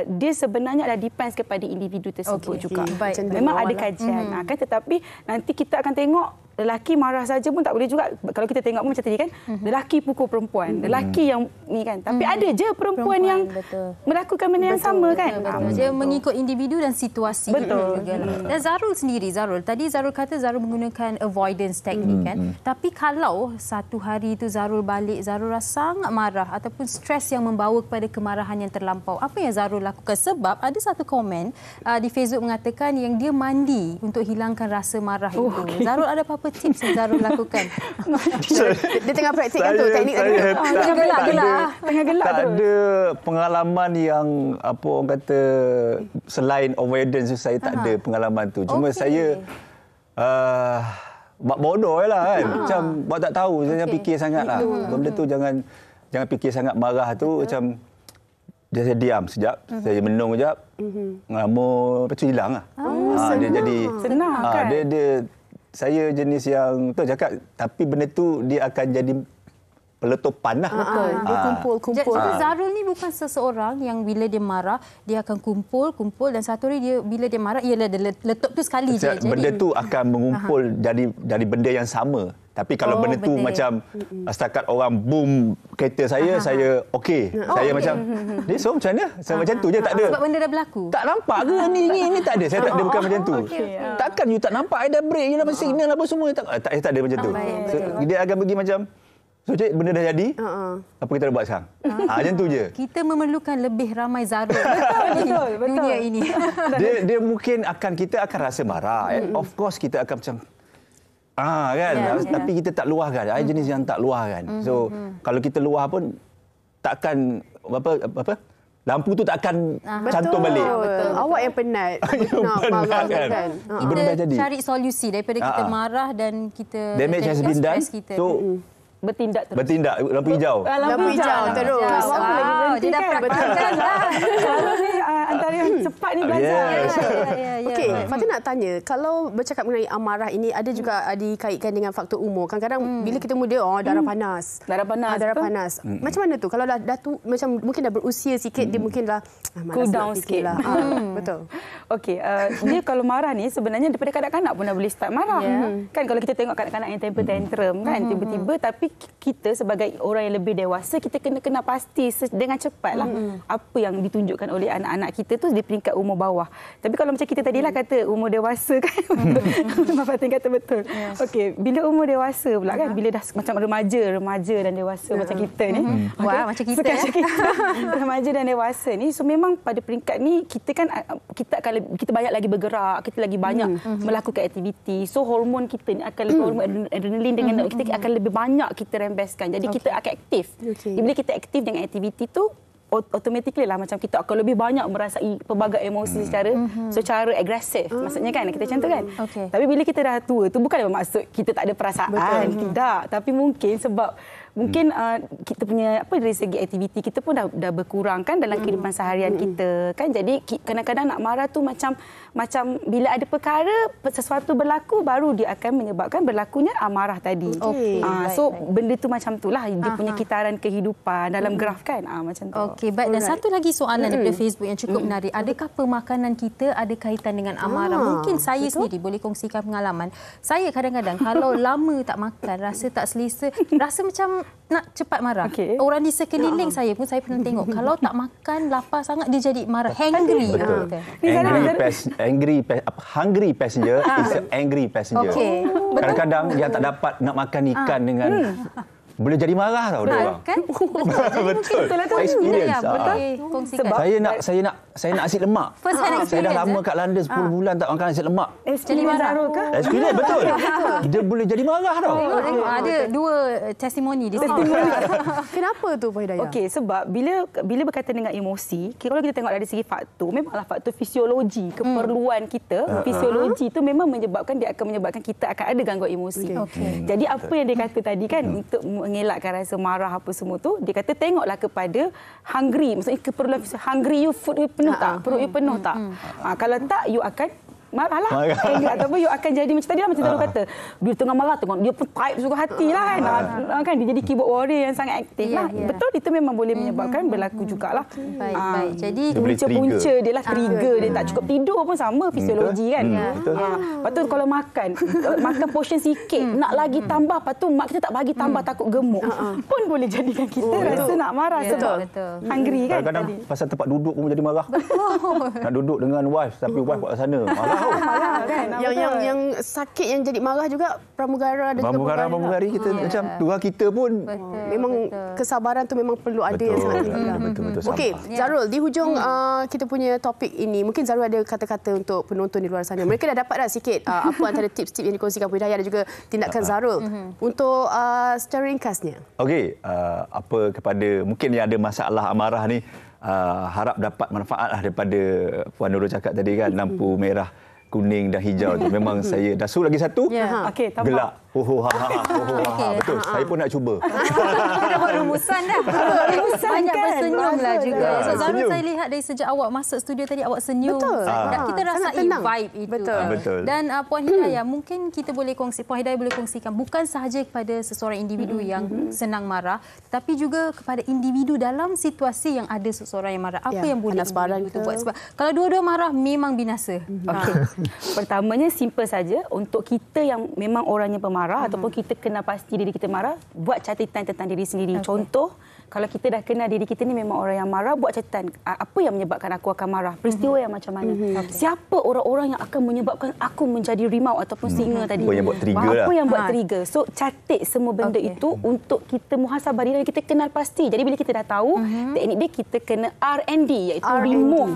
dia sebenarnya adalah depends kepada individu tersebut juga. Memang ada kajian kan, tetapi nanti kita akan tengok lelaki marah saja pun tak boleh juga. Kalau kita tengok pun macam tadi kan, lelaki pukul perempuan, lelaki yang ni kan. Tapi ada je perempuan yang melakukan benda yang sama kan. Dia mengikut individu dan situasi. Betul. Dan Zarul sendiri, tadi Zarul kata Zarul menggunakan avoidance technique kan. Tapi kalau satu hari itu Zarul balik, Zarul rasa sangat marah ataupun stres yang membawa kepada kemarahan yang terlampau, apa yang Zarul lakukan? Sebab ada satu komen di Facebook mengatakan yang dia mandi untuk hilangkan rasa marah itu. Zarul ada apa tips yang Zarul lakukan? Dia tengah praktikkan tu teknik tadi. Tengah gelak tu. Tak ada pengalaman yang apa orang kata selain avoidance tu, saya tak ada pengalaman tu. Cuma saya buat bodoh lah kan. Macam buat tak tahu, jangan fikir sangatlah. Benda tu jangan fikir sangat, marah tu macam saya diam sekejap, saya menung sekejap, ngamuk, lepas tu hilang lah. Dia jadi senang kan. Saya jenis yang tu cakap, tapi benda tu dia akan jadi peletupan lah. Betul. Dia kumpul. Jadi Zarul ni bukan seseorang yang bila dia marah dia akan kumpul dan satu hari dia bila dia marah ialah dia letup tu sekali je. Benda tu akan mengumpul dari benda yang sama. Tapi kalau benda tu macam setakat orang boom kereta saya okey. Saya macam ni so macam mana? Saya macam tu je, tak ada. Sebab benda dah berlaku. Tak nampak ke ni tak ada. Saya tak ada, bukan macam tu. Takkan you tak nampak ada brake, you dah signal apa semua tak ada macam tu. So, dia akan pergi macam so cik benda dah jadi. Apa kita nak buat sekarang? Macam tu je. Kita memerlukan lebih ramai Zarul di dunia ini. Dia mungkin kita akan rasa marah. Of course kita akan macam kan, tapi kita tak luahkan. Ada jenis yang tak luahkan. So kalau kita luah pun takkan apa lampu tu takkan cantum balik. Betul. Awak yang penat. Nak marah kan. Kita cari solusi daripada kita marah dan kita damage has been done. So bertindak lampu hijau. Lampu hijau terus. Dia dah praktikkan lah. Antara yang cepat ni belajar. Okey, Fatin nak tanya, kalau bercakap mengenai amarah ini ada juga dikaitkan dengan faktor umur. Kadang-kadang bila kita muda darah panas. Darah panas. Macam mana tu? Kalau dah tu macam mungkin dah berusia sikit, dia mungkin dah cool down sikit lah. Betul. Okey, dia kalau marah ni sebenarnya daripada kanak-kanak pun dah boleh start marah. Kan kalau kita tengok kanak-kanak yang temper tantrum kan tiba-tiba, tapi kita sebagai orang yang lebih dewasa kita kena pasti dengan cepatlah apa yang ditunjukkan oleh anak-anak anak kita tu di peringkat umur bawah. Tapi kalau macam kita tadilah kata umur dewasa kan. Mak Fatin kata betul. Okey, bila umur dewasa pula kan, bila dah macam remaja dan dewasa macam kita ni. Wah, macam kita ya. Remaja dan dewasa ni, so memang pada peringkat ni kita banyak lagi bergerak, kita lagi banyak melakukan aktiviti. So hormon kita ni akan lebih hormon adrenalin dengan kita akan lebih banyak kita rembeskan. Jadi kita akan aktif. Bila kita aktif dengan aktiviti tu, automatically lah macam kita akan lebih banyak merasai pelbagai emosi secara agresif. Maksudnya kan, kita macam tu kan. Tapi bila kita dah tua tu bukan bermaksud kita tak ada perasaan. Tidak. Tapi mungkin sebab kita punya dari segi aktiviti kita pun dah berkurang kan dalam kehidupan seharian kita kan. Jadi kadang-kadang nak marah tu macam bila ada perkara sesuatu berlaku baru dia akan menyebabkan berlakunya amarah tadi. So benda tu macam itulah dia punya kitaran kehidupan dalam graf kan. Macam tu. Okey, baik. Dan satu lagi soalan daripada Facebook yang cukup menarik. Adakah pemakanan kita ada kaitan dengan amarah? Mungkin saya sendiri boleh kongsikan pengalaman. Saya kadang-kadang kalau lama tak makan, rasa tak selesa, rasa macam nak cepat marah. Orang di sekeliling saya pun saya pernah tengok. Kalau tak makan, lapar sangat, dia jadi marah. Hangry. Hungry passenger is an angry passenger. Kadang-kadang yang tak dapat nak makan ikan dengan boleh jadi marah tau dia orang. Kan? Betul. Experience. Saya nak nasi lemak. Saya dah lama kat London 10 bulan tak makan nasi lemak. Jadi marah ke? Experience betul. Dia boleh jadi marah tau. Ada dua testimoni di sini. Kenapa tu Puan Hidayah? Okey, sebab bila berkaitan dengan emosi, kalau kita tengok dari segi faktor, memanglah faktor fisiologi, keperluan kita, fisiologi tu memang akan menyebabkan kita akan ada gangguan emosi. Jadi apa yang dia kata tadi kan, untuk mengelakkan rasa marah apa semua tu, dia kata tengoklah kepada hungry, maksudnya keperluan hungry you, food you penuh tak? Perut you penuh tak? Kalau tak, you akan marahlah. Ataupun you akan jadi macam tadi lah, macam Zaru kata. Bila tengah marah, tengok dia pun type suka hati lah kan. Dia jadi keyboard warrior yang sangat aktif lah. Betul, itu memang boleh menyebabkan berlaku jugalah. Baik. Jadi punca dia lah, trigger dia tak cukup tidur pun sama fisiologi kan. Lepas tu kalau makan portion sikit, nak lagi tambah, lepas tu mak kita tak bagi tambah takut gemuk. Pun boleh jadikan kita rasa nak marah sebab hungry kan. Kadang-kadang pasal tempat duduk pun jadi marah. Nak duduk dengan wife tapi wife kat sana marah. Kan? Yang sakit yang jadi marah juga pramugara dan pramugari kita macam tuan kita pun memang kesabaran tu memang perlu ada yang sangat tinggi. Betul. Okey, Zarul, di hujung kita punya topik ini, mungkin Zarul ada kata-kata untuk penonton di luar sana. Mereka dah dapat dah sikit apa antara tips-tips yang dikongsikan Puan Hidayah dan juga tindakan Zarul untuk secara ringkasnya. Okey, apa kepada mungkin yang ada masalah amarah ni, harap dapat manfaatlah daripada Puan Nurul cakap tadi kan, lampu merah, kuning dan hijau tu. Memang saya dah suruh lagi satu. Okey, tambah. Gelak. Betul. Saya pun nak cuba. Kita buat rumusan dah. Banyak bersenyumlah juga. So, Zarul, saya lihat dari sejak awak masuk studio tadi, awak senyum. Dan kita rasai vibe itu. Betul. Dan Puan Hidayah, mungkin kita boleh Puan Hidayah boleh kongsikan bukan sahaja kepada seseorang individu yang senang marah, tetapi juga kepada individu dalam situasi yang ada seseorang yang marah. Apa yang boleh individu buat? Sebab kalau dua-dua marah, memang binasa. Pertamanya, simple saja. Untuk kita yang memang orangnya pemarah, ataupun kita kenal pasti diri kita marah, buat catatan tentang diri sendiri. Contoh, kalau kita dah kenal diri kita ni memang orang yang marah, buat catatan apa yang menyebabkan aku akan marah, peristiwa yang macam mana, siapa orang-orang yang akan menyebabkan aku menjadi rimau ataupun singa tadi, apa yang buat trigger. So catat semua benda itu untuk kita muhasabah diri, kita kenal pasti. Jadi bila kita dah tahu teknik dia, kita kena R&D, iaitu remove.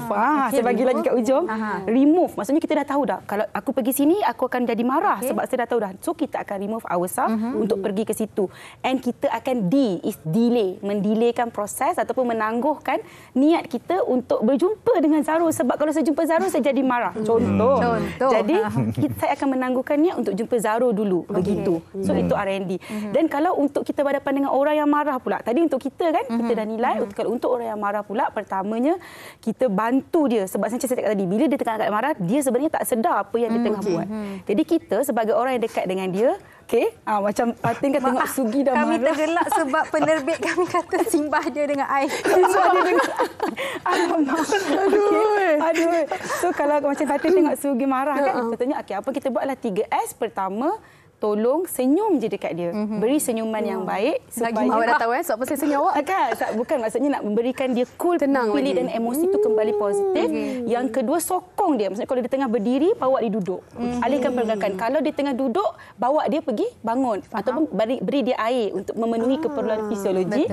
Saya bagi lagi kat ujung, remove. Maksudnya kita dah tahu dah, kalau aku pergi sini aku akan jadi marah sebab saya dah tahu dah. So kita akan remove ourselves untuk pergi ke situ, and kita akan delay, mendelaykan proses ataupun menangguhkan niat kita untuk berjumpa dengan Zarul. Sebab kalau saya jumpa Zarul, saya jadi marah. Contoh. Jadi saya akan menangguhkan niat untuk jumpa Zarul dulu. Begitu. So itu R&D. Dan kalau untuk kita berhadapan dengan orang yang marah pula, tadi untuk kita kan, kita dah nilai. Kalau untuk orang yang marah pula, pertamanya kita bantu dia. Sebab saya cakap tadi, bila dia tengah marah, dia sebenarnya tak sedar apa yang dia tengah buat. Jadi kita sebagai orang yang dekat dengan dia, macam Fatin kan tengok Sugi dah kami marah. Kami tergelak sebab penerbit kami kata simbah dia dengan air. Simbah dia dengan Aduh. So kalau macam Fatin tengok Sugi marah kan, contohnya apa kita buatlah 3S. Pertama, tolong senyum je dekat dia. Beri senyuman yang baik supaya awak dah tahu sebab saya senyum awak. Kan? Bukan, maksudnya nak memberikan dia cool, tenang pilih lagi. dan emosi itu kembali positif. Yang kedua, sokong dia. Maksudnya kalau dia tengah berdiri, bawa dia duduk. Alihkan pergerakan. Kalau dia tengah duduk, bawa dia pergi bangun. Ataupun beri dia air untuk memenuhi keperluan fisiologi.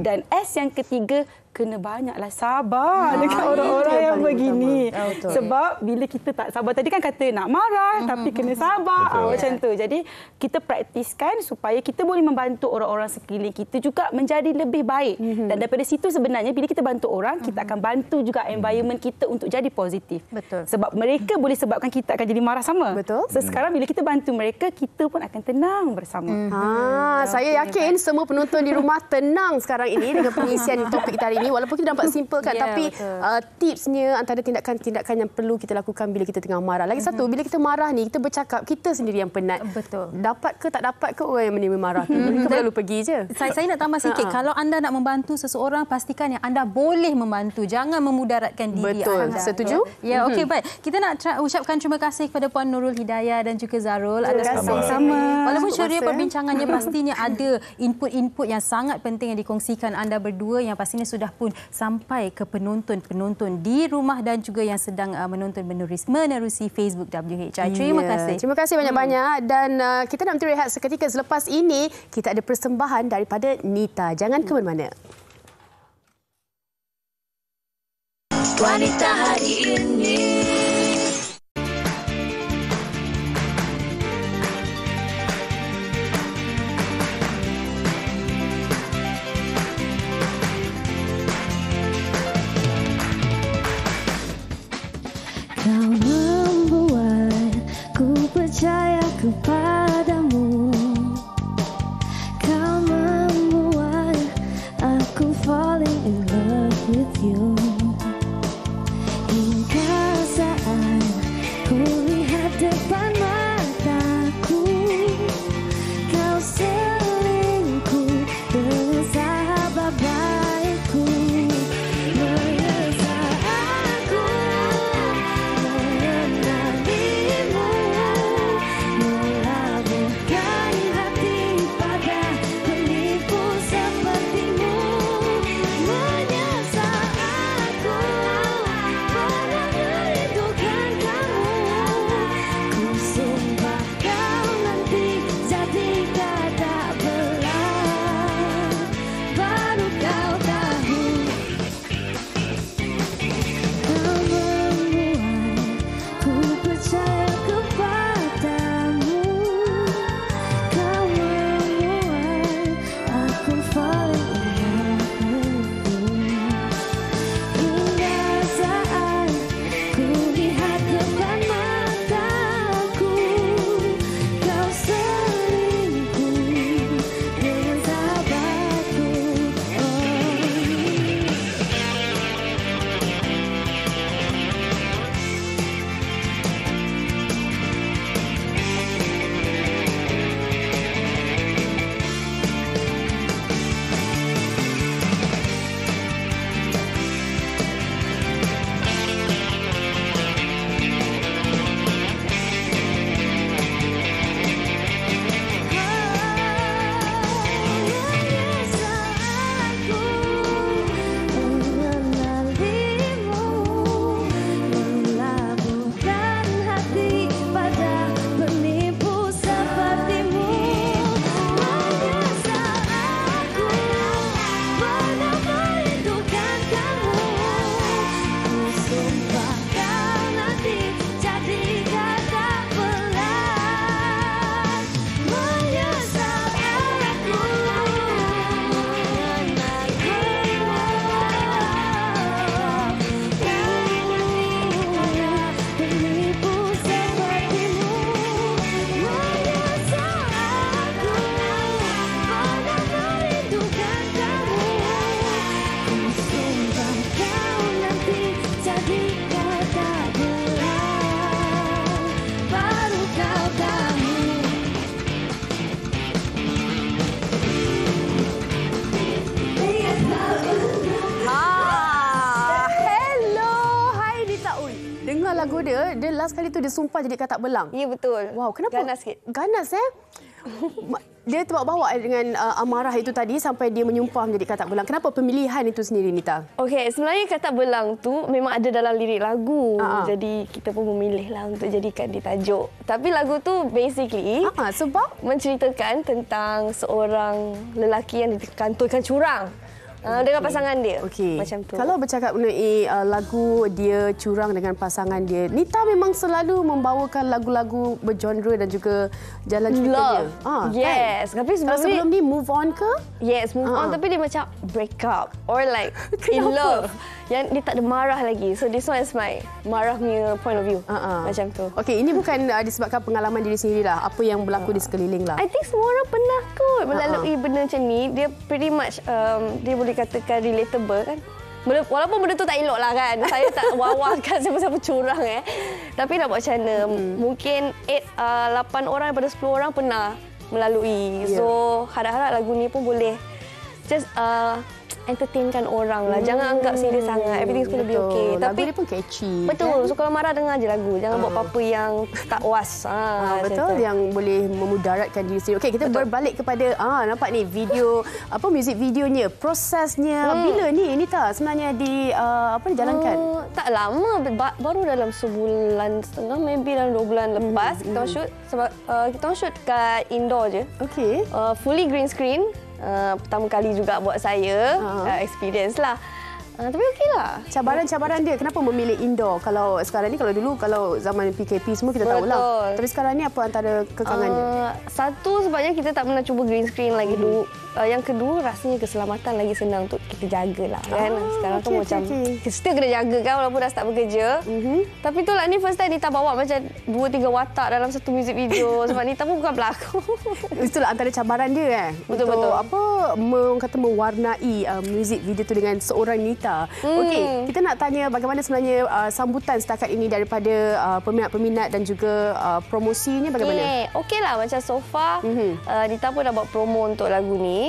Dan S yang ketiga, kena banyaklah sabar dekat orang-orang yang begini. Sebab bila kita tak sabar, tadi kan kata nak marah tapi kena sabar. Macam tu. Jadi kita praktiskan supaya kita boleh membantu orang-orang sekeliling kita juga menjadi lebih baik. Dan daripada situ sebenarnya bila kita bantu orang, kita akan bantu juga environment kita untuk jadi positif. Betul. Sebab mereka boleh sebabkan kita akan jadi marah sama. Betul. So sekarang bila kita bantu mereka, kita pun akan tenang bersama. Saya yakin semua penonton di rumah tenang sekarang ini dengan pengisian topik kita hari ini. Walaupun kita nampak simple kan, tapi tipsnya antara tindakan-tindakan yang perlu kita lakukan bila kita tengah marah. Lagi satu, bila kita marah ni, kita bercakap, kita sendiri yang penat. Betul. Dapat ke tak dapat ke orang yang menerima marah tu. Kita perlu pergi je. Saya nak tambah sikit. Kalau anda nak membantu seseorang, pastikan yang anda boleh membantu. Jangan memudaratkan diri Betul. anda. Setuju? Ya, okey, baik. Kita nak ucapkan terima kasih kepada Puan Nurul Hidayah dan juga Zarul atas sama-sama. Walaupun ceria perbincangannya, pastinya ada input-input yang sangat penting yang dikongsikan anda berdua yang pastinya sudah pun sampai ke penonton-penonton di rumah dan juga yang sedang menonton menerusi Facebook WHI. Terima kasih. Terima kasih banyak-banyak dan kita nak berehat seketika. Selepas ini kita ada persembahan daripada Nita. Jangan ke mana-mana. Wanita hari ini. Kau membuatku percaya kepadamu. Kau membuat aku falling in love with you. Hingga saat ku lihat depan mataku, kau selingkuh dengan sahabat baikku. dia last kali tu dia sumpah jadi katak belang. Ya, betul. Wow, kenapa? Ganas sikit. Ganas Dia terbawa dengan amarah itu tadi sampai dia menyumpah menjadi katak belang. Kenapa pemilihan itu sendiri, Nita? Okey, sebenarnya katak belang tu memang ada dalam lirik lagu. Jadi kita pun memilihlah untuk jadikan di tajuk. Tapi lagu tu basically sebab menceritakan tentang seorang lelaki yang dikantoi curang. Dengan pasangan dia. Okey. Macam tu. Kalau bercakap mengenai lagu dia curang dengan pasangan dia, Nita memang selalu membawakan lagu-lagu bergenre dan juga jalan ceritanya. Yes. Kan? Tapi sebelum ni move on ke? Yes, move on. Tapi dia macam break up or like in love. Yang dia tak ada marah lagi. So this one is my marah punya point of view. Macam tu. Okey, ini bukan disebabkan pengalaman diri sendiri lah. Apa yang berlaku di sekeliling lah. I think semua orang pernah kot melalui benda macam ni. Dia pretty much dia boleh katakan relatable kan. Walaupun benda tu tak elok lah kan. Saya tak wawakan siapa-siapa curang Tapi nak buat macam mana. Mungkin 8 orang daripada 10 orang pernah melalui. So harap-harap lagu ni pun boleh just entertainkan orang lah. Jangan anggap serius sangat. Everything's going to be okay. Lagu Tapi dia pun catchy. Betul. So kalau marah dengar je lagu. Jangan buat apa-apa yang tak was. Betul, yang boleh memudaratkan diri sendiri. Okey, kita berbalik kepada nampak ni video music videonya, prosesnya. Bila ni Nita sebenarnya dijalankan? Tak lama, baru dalam sebulan setengah, maybe dalam 2 bulan lepas kita shoot. Sebab kita shoot kat indoor je. Okey. Fully green screen. Pertama kali juga buat saya experience lah. Tapi okeylah. Cabaran-cabaran dia kenapa memilih indoor? Kalau sekarang ni, kalau dulu kalau zaman PKP semua kita tahulah. Tapi sekarang ni apa antara kekangannya? Satu sebabnya kita tak pernah cuba green screen lagi dulu. Yang kedua rasanya keselamatan lagi senang untuk kita jagalah kan. Sekarang tu macam kita still kena jaga kan walaupun dah start bekerja. Tapi itulah ni first time Nita bawa macam 2-3 watak dalam satu music video sebab Nita pun bukan pelakon. Itulah antara cabaran dia Betul-betul. Kata mewarnai music video tu dengan seorang Nita. Okey, kita nak tanya bagaimana sebenarnya sambutan setakat ini daripada peminat-peminat dan juga promosinya bagaimana? Okeylah, macam so far Nita pun dah buat promo untuk lagu ni.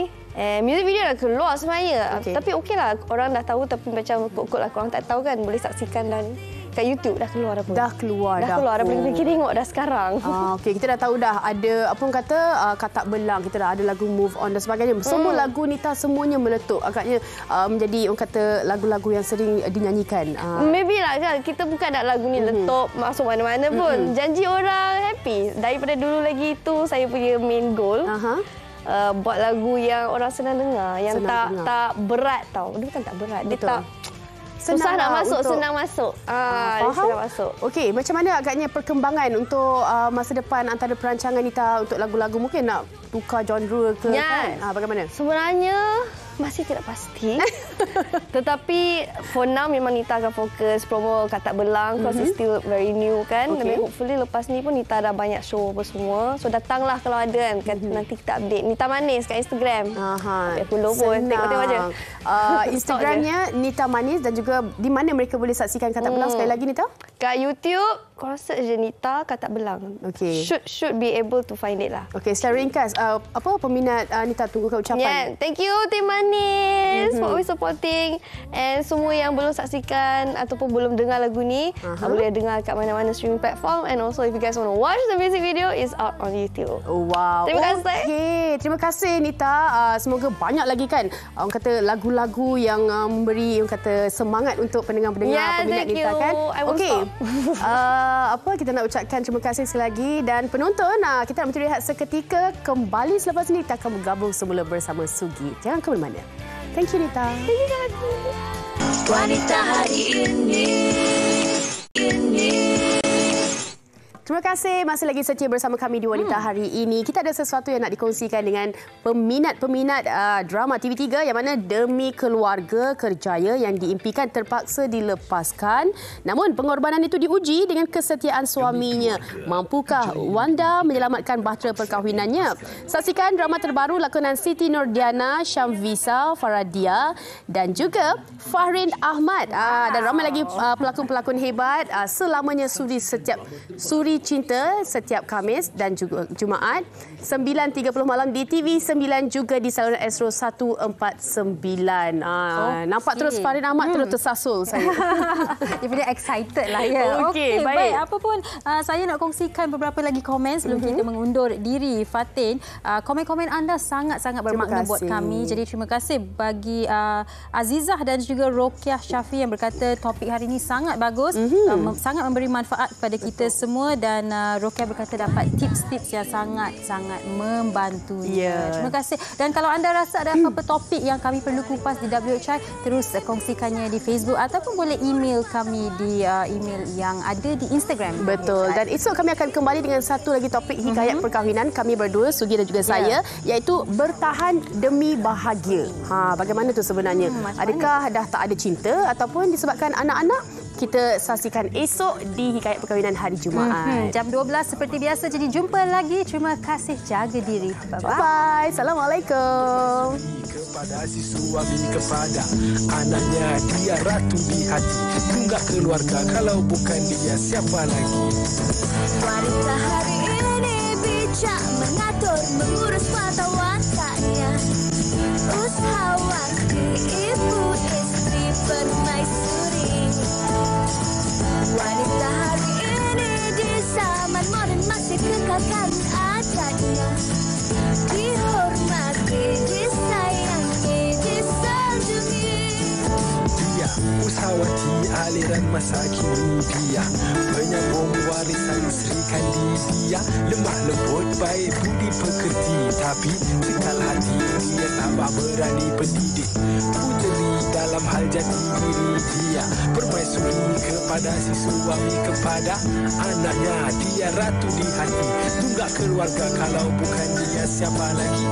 Music video dah keluar sebenarnya. Tapi okeylah, orang dah tahu tapi macam kot-kot lah korang tak tahu kan, boleh saksikan dan kat YouTube dah keluar dah pun. Dah keluar. Dah boleh pergi tengok dah sekarang. Okey, kita dah tahu dah ada apa orang kata katak belang, kita dah ada lagu Move On dan sebagainya. Semua lagu Nita semuanya meletup. Agaknya menjadi orang kata lagu-lagu yang sering dinyanyikan. Maybe lah kan, kita bukan nak lagu ni letup masuk mana-mana pun. Janji orang happy. Daripada dulu lagi itu saya punya main goal. Buat lagu yang orang senang dengar, yang tak berat tau. Dia bukan tak berat, dia tak susah nak masuk, senang masuk. Senang masuk. Okey, macam mana agaknya perkembangan untuk masa depan antara perancangan Nita untuk lagu-lagu? Mungkin nak tukar genre ke kan? Bagaimana? Sebenarnya masih tidak pasti. Tetapi for now memang Nita akan fokus promo katak belang because it's still very new kan. Dan hopefully lepas ni pun Nita dah banyak show apa semua. So datanglah kalau ada kan. Nanti kita update Nita Manis kat Instagram. Follow pun. Tengok je. Instagramnya Nita Manis dan juga di mana mereka boleh saksikan katak belang sekali lagi Nita? Kat YouTube, korang search je Nita katak belang. Should be able to find it lah. Okey, secara ringkas peminat Nita tunggu ucapan. Thank you Tim Manis for always supporting, and semua yang belum saksikan ataupun belum dengar lagu ni boleh dengar kat mana-mana streaming platform, and also if you guys want to watch the music video, is out on YouTube. Wow. Terima kasih. Terima kasih Nita. Semoga banyak lagi kan orang kata lagu-lagu yang memberi orang kata semangat untuk pendengar-pendengar peminat Nita kan. Okey. Kita nak ucapkan terima kasih sekali lagi, dan penonton kita nak berehat seketika. Kembali selepas ini kita akan bergabung semula bersama Sugi. Jangan ke mana-mana. Thank you Nita. Thank you Kak. Wanita hari ini. Terima kasih masih lagi setia bersama kami di Wanita Hari Ini. Kita ada sesuatu yang nak dikongsikan dengan peminat-peminat drama TV3 yang mana demi keluarga kerjaya yang diimpikan terpaksa dilepaskan. Namun pengorbanan itu diuji dengan kesetiaan suaminya. Mampukah Wanda menyelamatkan bahtera perkahwinannya? Saksikan drama terbaru lakonan Siti Nordiana, Syamvisa Faradia dan juga Fahrin Ahmad. Dan ramai lagi pelakon-pelakon hebat. Selamanya suri Misteri Cinta setiap Khamis dan juga Jumaat 9.30 malam di TV9 juga di saluran Astro 149. Nampak terus Farin Ahmad terus tersasul saya. Dia punya excited lah ya. Okey, baik. Apa pun saya nak kongsikan beberapa lagi komen sebelum kita mengundur diri. Fatin, komen-komen anda sangat-sangat bermakna buat kami. Jadi terima kasih bagi Azizah dan juga Rokiah Syafi yang berkata topik hari ini sangat bagus, sangat memberi manfaat kepada kita semua, dan Rokiah berkata dapat tips-tips yang sangat-sangat membantu. Terima kasih. Dan kalau anda rasa ada apa-apa topik yang kami perlu kupas di WHI, terus kongsikannya di Facebook ataupun boleh email kami di email yang ada di Instagram. Betul. Dan esok kami akan kembali dengan satu lagi topik hikayat perkahwinan kami berdua, Sugi dan juga saya, iaitu bertahan demi bahagia. Bagaimana tu sebenarnya? Adakah dah tak ada cinta ataupun disebabkan anak-anak? Kita saksikan esok di Hikayat Perkahwinan hari Jumaat. Jam 12 seperti biasa. Jadi jumpa lagi. Terima kasih. Jaga diri. Bye-bye. Assalamualaikum. Kepada si suami, kepada anaknya, dia ratu di hati. Tunggak keluarga, kalau bukan dia siapa lagi? Wanita hari ini bijak mengatur, mengurus mata wataknya. Usahawati, ibu istri permaisuri. Wanita hari ini di zaman modern masih kekalkan adatnya. Dihormati, disayangi, disanjungi. Dia usahawati aliran masa kini, dia penyambung warisan Sri Kandi. Dia lemah lembut, baik budi pekerti, tapi cekal hati dia tambah berani pendidik. Puteri dalam hal jati diri, dia permaisuri kepada si suami, kepada anaknya, dia ratu di hati. Tunggak keluarga, kalau bukan dia siapa lagi?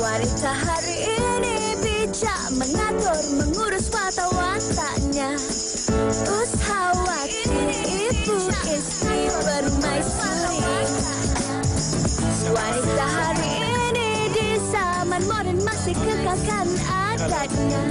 Wanita hari ini bijak mengatur, mengurus mata wataknya. Usahawati, ibu istri permaisuri. Wanita hari ini di zaman modern masih kekalkan adatnya.